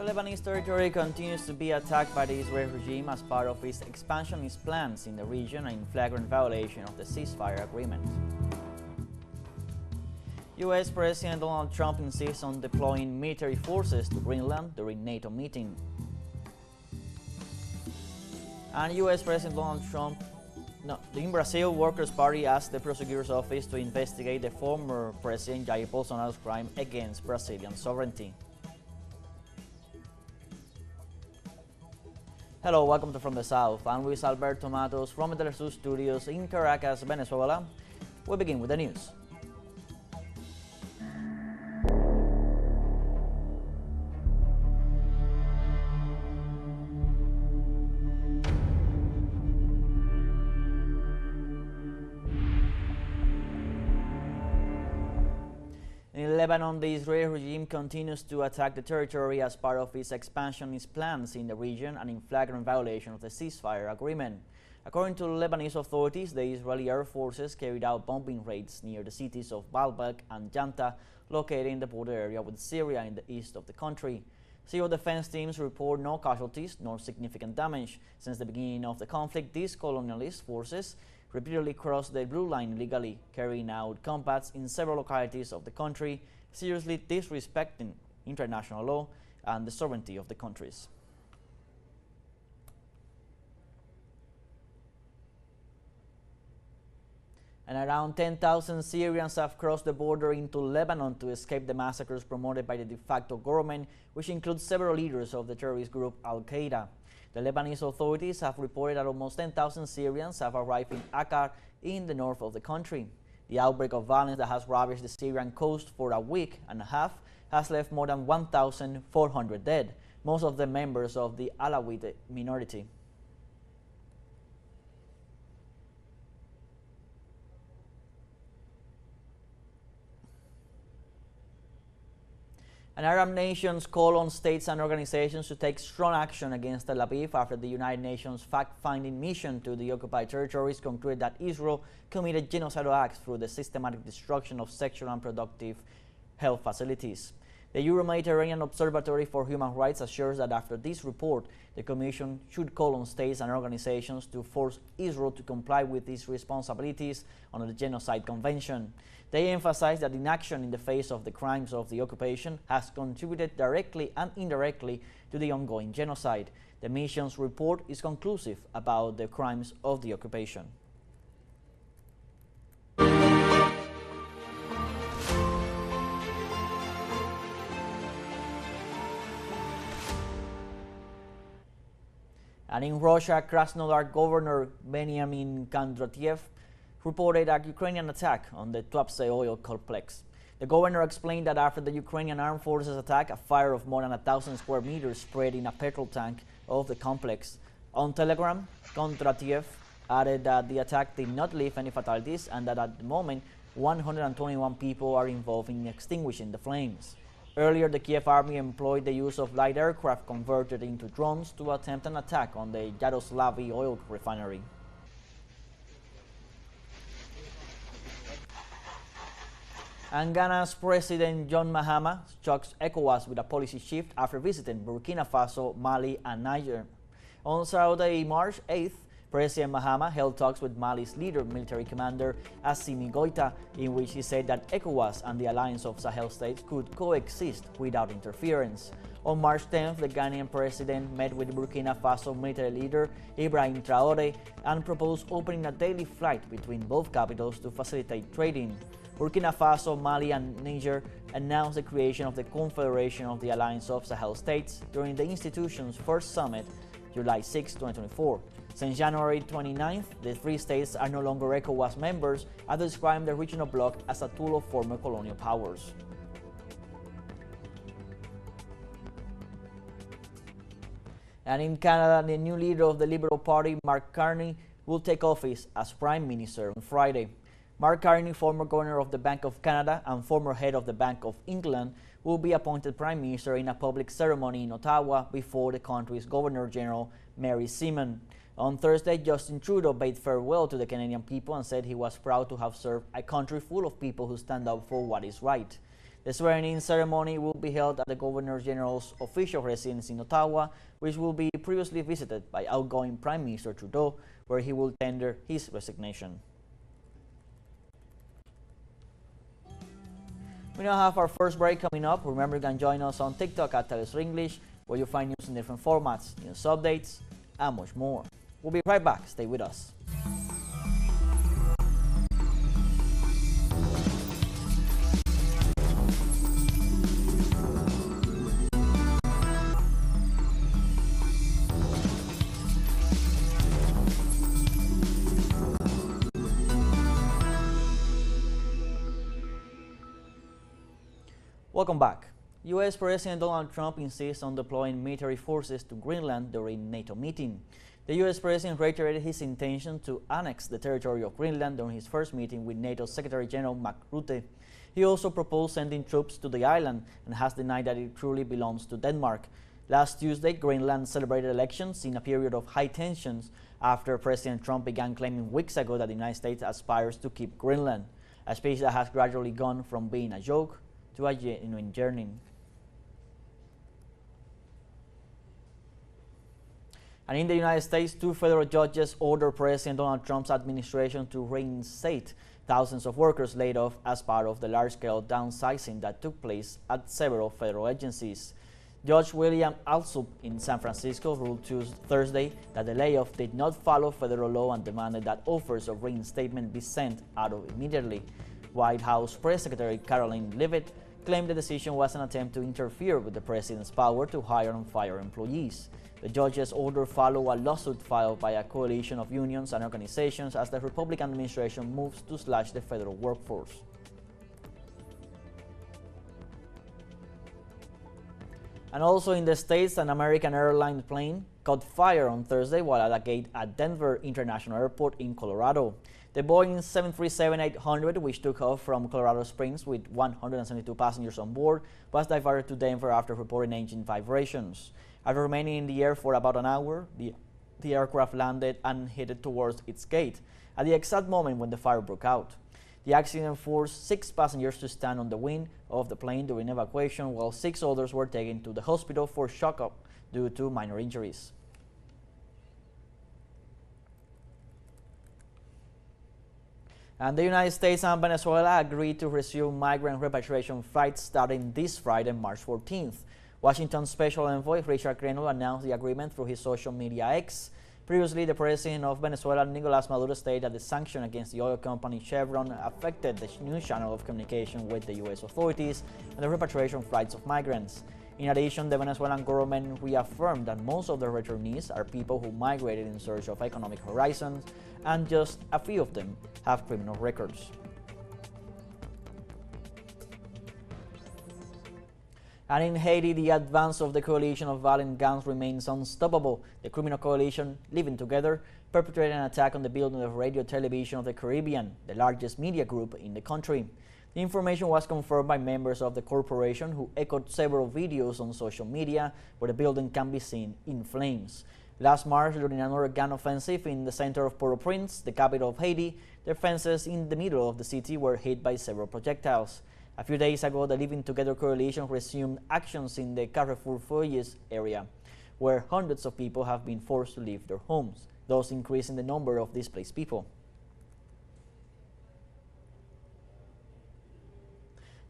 Lebanese territory continues to be attacked by the Israeli regime as part of its expansionist plans in the region and in flagrant violation of the ceasefire agreement. U.S. President Donald Trump insists on deploying military forces to Greenland during NATO meeting. And U.S. President Donald Trump in Brazil, Workers' Party asked the Prosecutors' office to investigate the former President Jair Bolsonaro's crime against Brazilian sovereignty. Hello, welcome to From the South. I'm Luis Alberto Matos from the teleSUR studios in Caracas, Venezuela. We begin with the news. In Lebanon, the Israeli regime continues to attack the territory as part of its expansionist plans in the region and in flagrant violation of the ceasefire agreement. According to Lebanese authorities, the Israeli Air Forces carried out bombing raids near the cities of Baalbek and Janta, located in the border area with Syria in the east of the country. Civil defense teams report no casualties nor significant damage. Since the beginning of the conflict, these colonialist forces repeatedly crossed the blue line illegally, carrying out combats in several localities of the country, seriously disrespecting international law and the sovereignty of the countries. And around 10,000 Syrians have crossed the border into Lebanon to escape the massacres promoted by the de facto government, which includes several leaders of the terrorist group Al-Qaeda. The Lebanese authorities have reported that almost 10,000 Syrians have arrived in Akkar in the north of the country. The outbreak of violence that has ravaged the Syrian coast for a week and a half has left more than 1,400 dead, most of them members of the Alawite minority. And Arab nations call on states and organizations to take strong action against Tel Aviv after the United Nations fact-finding mission to the occupied territories concluded that Israel committed genocidal acts through the systematic destruction of sexual and reproductive health facilities. The Euro-Mediterranean Observatory for Human Rights assures that after this report, the Commission should call on states and organizations to force Israel to comply with its responsibilities under the Genocide Convention. They emphasize that inaction in the face of the crimes of the occupation has contributed directly and indirectly to the ongoing genocide. The mission's report is conclusive about the crimes of the occupation. And in Russia, Krasnodar Governor Benjamin Kondratiev reported a Ukrainian attack on the Tuapse oil complex. The governor explained that after the Ukrainian armed forces attack, a fire of more than 1,000 square meters spread in a petrol tank of the complex. On Telegram, Kondratiev added that the attack did not leave any fatalities and that at the moment 121 people are involved in extinguishing the flames. Earlier, the Kiev army employed the use of light aircraft converted into drones to attempt an attack on the Yaroslavl oil refinery. And Ghana's President John Mahama shocks ECOWAS with a policy shift after visiting Burkina Faso, Mali, and Niger. On Saturday, March 8th, President Mahama held talks with Mali's leader, military commander Assimi Goïta, in which he said that ECOWAS and the Alliance of Sahel states could coexist without interference. On March 10th, the Ghanaian president met with Burkina Faso military leader Ibrahim Traoré and proposed opening a daily flight between both capitals to facilitate trading. Burkina Faso, Mali, and Niger announced the creation of the Confederation of the Alliance of Sahel States during the institution's first summit, July 6, 2024. Since January 29th, the three states are no longer ECOWAS members and describe the regional bloc as a tool of former colonial powers. And in Canada, the new leader of the Liberal Party, Mark Carney, will take office as Prime Minister on Friday. Mark Carney, former Governor of the Bank of Canada and former head of the Bank of England, will be appointed Prime Minister in a public ceremony in Ottawa before the country's Governor-General, Mary Simon. On Thursday, Justin Trudeau bade farewell to the Canadian people and said he was proud to have served a country full of people who stand up for what is right. The swearing-in ceremony will be held at the Governor General's official residence in Ottawa, which will be previously visited by outgoing Prime Minister Trudeau, where he will tender his resignation. We now have our first break coming up. Remember, you can join us on TikTok at teleSUR English, where you'll find news in different formats, news updates, and much more. We'll be right back. Stay with us. Welcome back. U.S. President Donald Trump insists on deploying military forces to Greenland during NATO meeting. The U.S. President reiterated his intention to annex the territory of Greenland during his first meeting with NATO Secretary General Mark Rutte. He also proposed sending troops to the island and has denied that it truly belongs to Denmark. Last Tuesday, Greenland celebrated elections in a period of high tensions after President Trump began claiming weeks ago that the United States aspires to keep Greenland, a space that has gradually gone from being a joke to a genuine journey. And in the United States, 2 federal judges ordered President Donald Trump's administration to reinstate thousands of workers laid off as part of the large-scale downsizing that took place at several federal agencies. Judge William Alsup in San Francisco ruled Thursday that the layoff did not follow federal law and demanded that offers of reinstatement be sent out immediately. White House Press Secretary Caroline Leavitt claimed the decision was an attempt to interfere with the president's power to hire and fire employees. The judge's order followed a lawsuit filed by a coalition of unions and organizations as the Republican administration moves to slash the federal workforce. And also in the States, an American airline plane caught fire on Thursday while at a gate at Denver International Airport in Colorado. The Boeing 737-800, which took off from Colorado Springs with 172 passengers on board, was diverted to Denver after reporting engine vibrations. After remaining in the air for about an hour, the aircraft landed and headed towards its gate at the exact moment when the fire broke out. The accident forced 6 passengers to stand on the wing of the plane during evacuation, while 6 others were taken to the hospital for shock due to minor injuries. And the United States and Venezuela agreed to resume migrant repatriation flights starting this Friday, March 14th. Washington's Special Envoy Richard Grenell announced the agreement through his social media X. Previously, the president of Venezuela, Nicolás Maduro, stated that the sanction against the oil company Chevron affected the news channel of communication with the U.S. authorities and the repatriation flights of migrants. In addition, the Venezuelan government reaffirmed that most of the returnees are people who migrated in search of economic horizons, and just a few of them have criminal records. And in Haiti, the advance of the coalition of violent gangs remains unstoppable. The criminal coalition, Living Together, perpetrated an attack on the building of Radio Television of the Caribbean, the largest media group in the country. The information was confirmed by members of the corporation who echoed several videos on social media where the building can be seen in flames. Last March, during another gun offensive in the center of Port-au-Prince, the capital of Haiti, the fences in the middle of the city were hit by several projectiles. A few days ago, the Living Together coalition resumed actions in the Carrefour Foyers area, where hundreds of people have been forced to leave their homes, thus increasing the number of displaced people.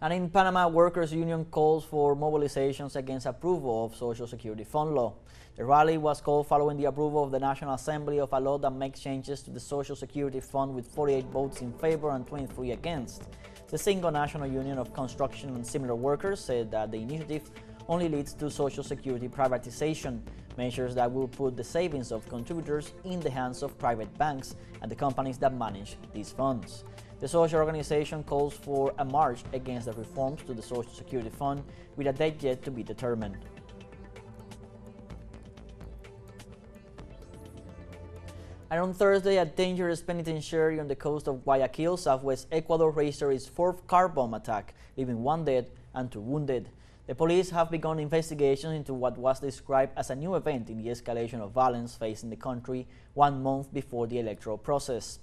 And in Panama, Workers' Union calls for mobilizations against approval of Social Security Fund law. The rally was called following the approval of the National Assembly of a law that makes changes to the Social Security Fund with 48 votes in favor and 23 against. The Single National Union of Construction and Similar Workers said that the initiative only leads to Social Security privatization, measures that will put the savings of contributors in the hands of private banks and the companies that manage these funds. The social organization calls for a march against the reforms to the Social Security Fund with a date yet to be determined. And on Thursday, a dangerous penitentiary on the coast of Guayaquil, southwest Ecuador, registered its 4th car bomb attack, leaving 1 dead and 2 wounded. The police have begun investigations into what was described as a new event in the escalation of violence facing the country 1 month before the electoral process.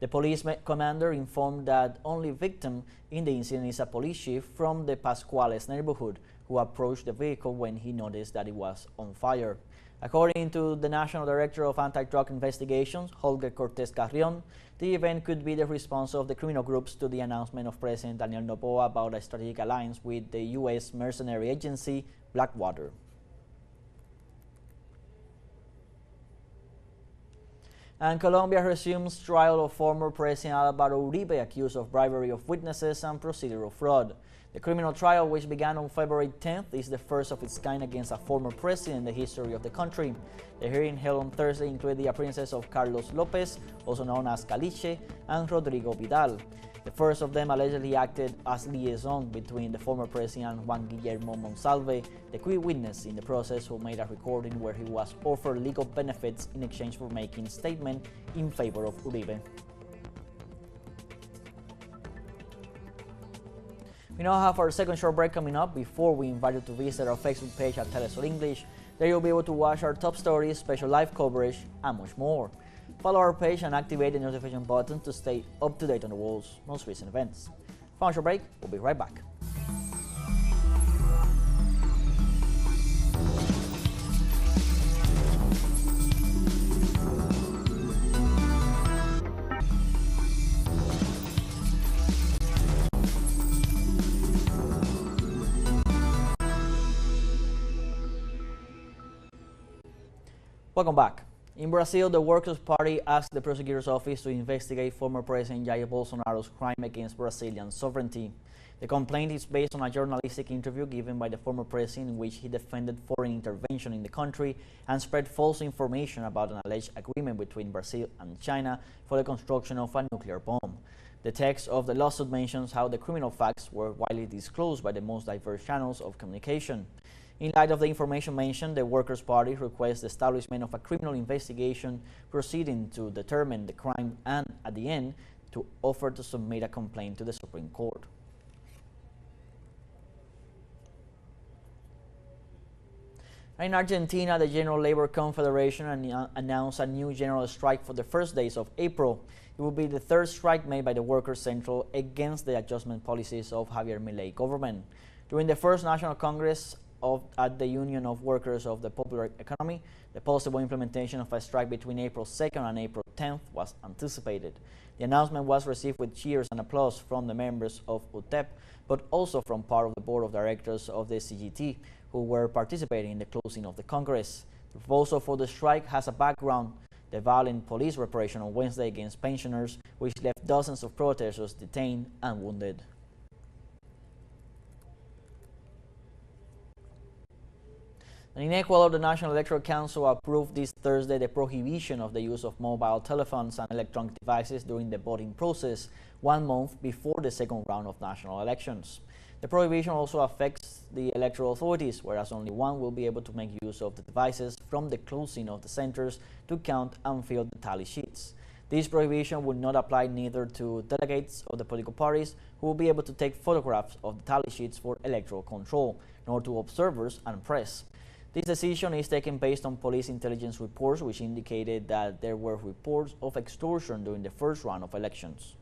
The police commander informed that only victim in the incident is a police chief from the Pascuales neighborhood who approached the vehicle when he noticed that it was on fire. According to the National Director of Anti-Drug Investigations, Holger Cortés Carrion, the event could be the response of the criminal groups to the announcement of President Daniel Noboa about a strategic alliance with the U.S. mercenary agency Blackwater. And Colombia resumes trial of former President Álvaro Uribe accused of bribery of witnesses and procedural fraud. The criminal trial, which began on February 10th, is the first of its kind against a former president in the history of the country. The hearing held on Thursday included the appearances of Carlos Lopez, also known as Caliche, and Rodrigo Vidal. The first of them allegedly acted as liaison between the former president and Juan Guillermo Monsalve, the key witness in the process who made a recording where he was offered legal benefits in exchange for making a statement in favor of Uribe. We now have our second short break coming up. Before we invite you to visit our Facebook page at teleSUR English. There you'll be able to watch our top stories, special live coverage, and much more. Follow our page and activate the notification button to stay up to date on the world's most recent events. Final short break, we'll be right back. Welcome back. In Brazil, the Workers' Party asked the Prosecutor's Office to investigate former President Jair Bolsonaro's crime against Brazilian sovereignty. The complaint is based on a journalistic interview given by the former president in which he defended foreign intervention in the country and spread false information about an alleged agreement between Brazil and China for the construction of a nuclear bomb. The text of the lawsuit mentions how the criminal facts were widely disclosed by the most diverse channels of communication. In light of the information mentioned, the Workers' Party requests the establishment of a criminal investigation proceeding to determine the crime and, at the end, to offer to submit a complaint to the Supreme Court. In Argentina, the General Labor Confederation announced a new general strike for the first days of April. It will be the third strike made by the Workers' Central against the adjustment policies of Javier Milei government. During the first National Congress at the Union of Workers of the Popular Economy, the possible implementation of a strike between April 2nd and April 10th was anticipated. The announcement was received with cheers and applause from the members of UTEP, but also from part of the board of directors of the CGT, who were participating in the closing of the Congress. The proposal for the strike has a background: the violent police repression on Wednesday against pensioners, which left dozens of protesters detained and wounded. In Ecuador, the National Electoral Council approved this Thursday the prohibition of the use of mobile telephones and electronic devices during the voting process, 1 month before the second round of national elections. The prohibition also affects the electoral authorities, whereas only one will be able to make use of the devices from the closing of the centers to count and fill the tally sheets. This prohibition will not apply neither to delegates of the political parties, who will be able to take photographs of the tally sheets for electoral control, nor to observers and press. This decision is taken based on police intelligence reports which indicated that there were reports of extortion during the first round of elections.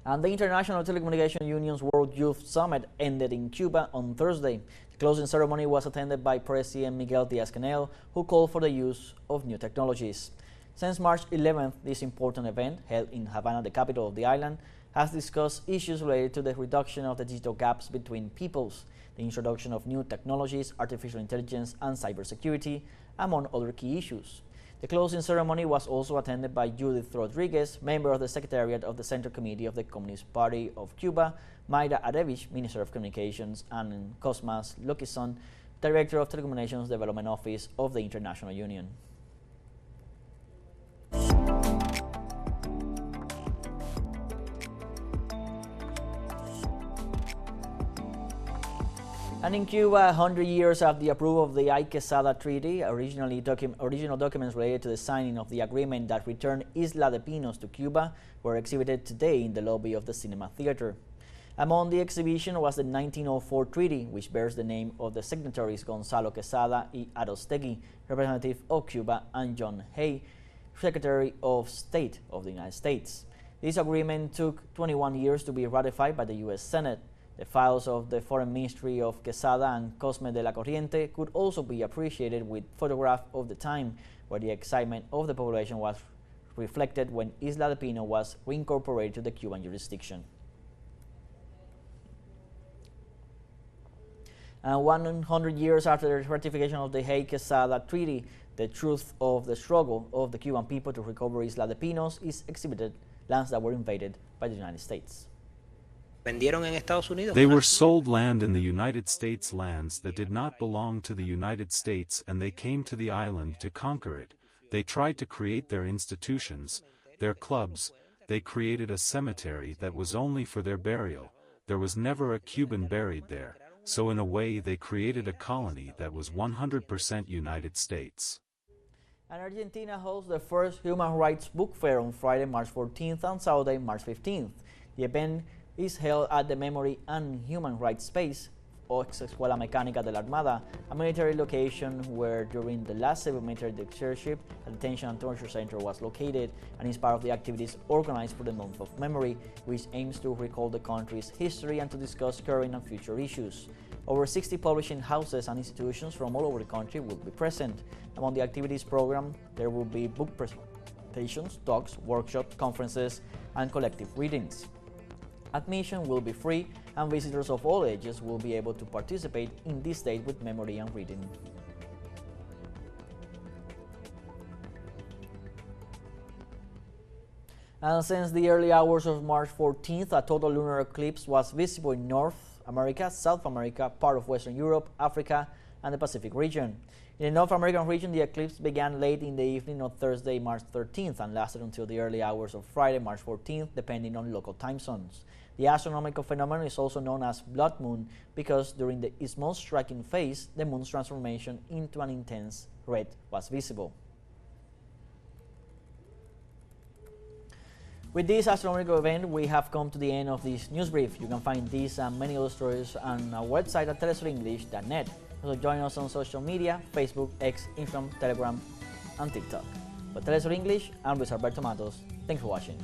And the International Telecommunication Union's World Youth Summit ended in Cuba on Thursday. The closing ceremony was attended by President Miguel Díaz-Canel, who called for the use of new technologies. Since March 11th, this important event, held in Havana, the capital of the island, has discussed issues related to the reduction of the digital gaps between peoples, the introduction of new technologies, artificial intelligence, and cybersecurity, among other key issues. The closing ceremony was also attended by Judith Rodriguez, member of the Secretariat of the Central Committee of the Communist Party of Cuba, Mayra Arevich, Minister of Communications, and Cosmas Luquison, Director of Telecommunications Development Office of the International Union. And in Cuba, 100 years after the approval of the Ay Quesada Treaty, original documents related to the signing of the agreement that returned Isla de Pinos to Cuba were exhibited today in the lobby of the Cinema Theater. Among the exhibition was the 1904 treaty, which bears the name of the signatories Gonzalo Quesada y Arostegui, representative of Cuba, and John Hay, Secretary of State of the United States. This agreement took 21 years to be ratified by the U.S. Senate. The files of the Foreign Ministry of Quesada and Cosme de la Corriente could also be appreciated with photographs of the time, where the excitement of the population was reflected when Isla de Pino was reincorporated to the Cuban jurisdiction. And 100 years after the ratification of the Hay-Quesada Treaty, the truth of the struggle of the Cuban people to recover Isla de Pinos is exhibited, lands that were invaded by the United States. They were sold land in the United States, lands that did not belong to the United States, and they came to the island to conquer it. They tried to create their institutions, their clubs. They created a cemetery that was only for their burial. There was never a Cuban buried there. So in a way they created a colony that was 100% United States. And Argentina hosts the first Human Rights Book Fair on Friday, March 14th and Saturday, March 15th. The event is held at the Memory and Human Rights Space, Ex Escuela Mecánica de la Armada, a military location where during the last civil military dictatorship, a detention and torture center was located, and is part of the activities organized for the Month of Memory, which aims to recall the country's history and to discuss current and future issues. Over 60 publishing houses and institutions from all over the country will be present. Among the activities program, there will be book presentations, talks, workshops, conferences, and collective readings. Admission will be free, and visitors of all ages will be able to participate in this day with memory and reading. And since the early hours of March 14th, a total lunar eclipse was visible in North America, South America, part of Western Europe, Africa, and the Pacific region. In the North American region, the eclipse began late in the evening of Thursday, March 13th, and lasted until the early hours of Friday, March 14th, depending on local time zones. The astronomical phenomenon is also known as blood moon because during its most striking phase, the moon's transformation into an intense red was visible. With this astronomical event, we have come to the end of this news brief. You can find these and many other stories on our website at telesurenglish.net. Also join us on social media, Facebook, X, Instagram, Telegram, and TikTok. For Telesur English, I'm Luis Alberto Matos. Thanks for watching.